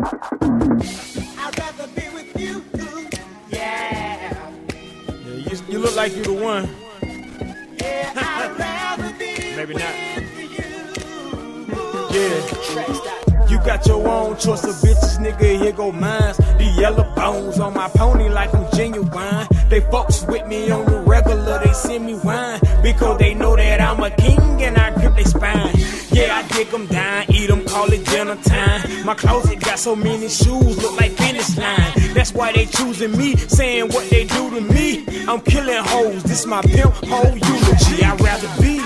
I'd rather be with you. Yeah. You look like you the one. Yeah, I'd rather be Maybe with not. you. Yeah. You got your own choice of bitches, nigga, here go mine. The yellow bones on my pony like I'm genuine. They fucks with me on the regular, they send me wine, because they know that I'm a king and I grip they spine. Yeah, I dig them down, eat them, call it dinner time. My closet got so many shoes, look like finish line. That's why they choosing me, saying what they do to me. I'm killing hoes, this my pimp whole eulogy. I'd rather be.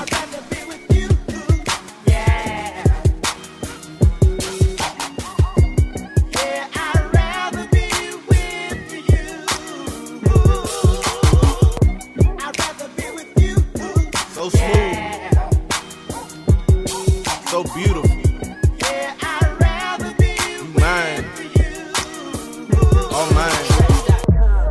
So smooth, so beautiful. Yeah, I'd rather be Mine, all mine.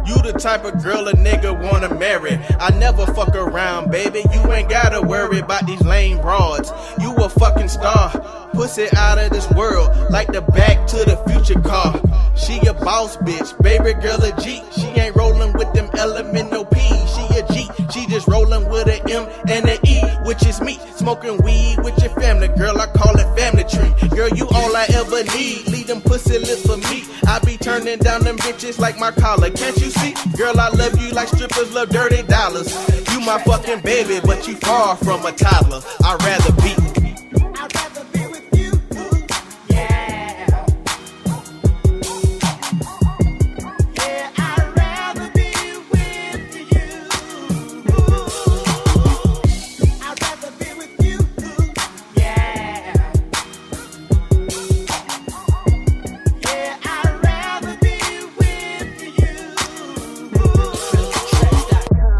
You the type of girl a nigga wanna marry. I never fuck around, baby. You ain't gotta worry about these lame broads. You a fucking star, pussy out of this world, like the Back to the Future car. She a boss bitch, baby girl a G. She ain't rolling with them elemental P's. She a G, she just rolling with a M and a E, which is me. Smoking weed with your family, girl, I call it family tree. Girl, you all I ever need, leave them pussy lips for me. I be turning down them bitches like my collar, can't you see? Girl, I love you like strippers love dirty dollars. You my fucking baby, but you far from a toddler. I'd rather be. I'd rather be with you. Yeah. Yeah, I'd rather be with you. I'd rather be with you. Yeah. Yeah, I'd rather be with you.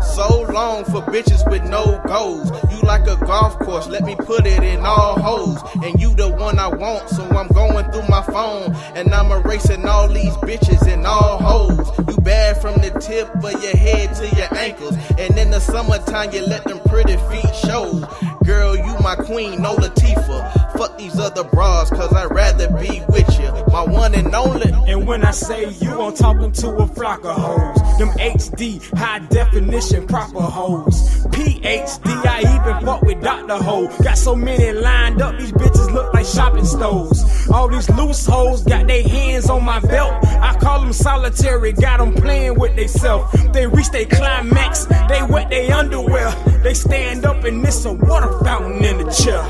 So long for bitches with no goals. You like a golf course, let me put it in all holes. And you the one I want, so I'm going through my phone, and I'm erasing all these bitches in all holes. You bad from the tip of your head to your ankles, and in the summertime you let them pretty feet show. Girl, you my queen, no Latifah. Fuck these other bras, cause I'd rather be with you, my one and only. And when I say you, I'm talking to a flock of hoes. Them HD, high definition, proper hoes. PhD, I even fuck with Dr. Ho. Got so many lined up, these bitches look like shopping stores. All these loose hoes got their hands on my belt. I call them solitary, got them playing with theyself. They reach their climax, they wet their underwear. They stand up and it's a water fountain in the chair.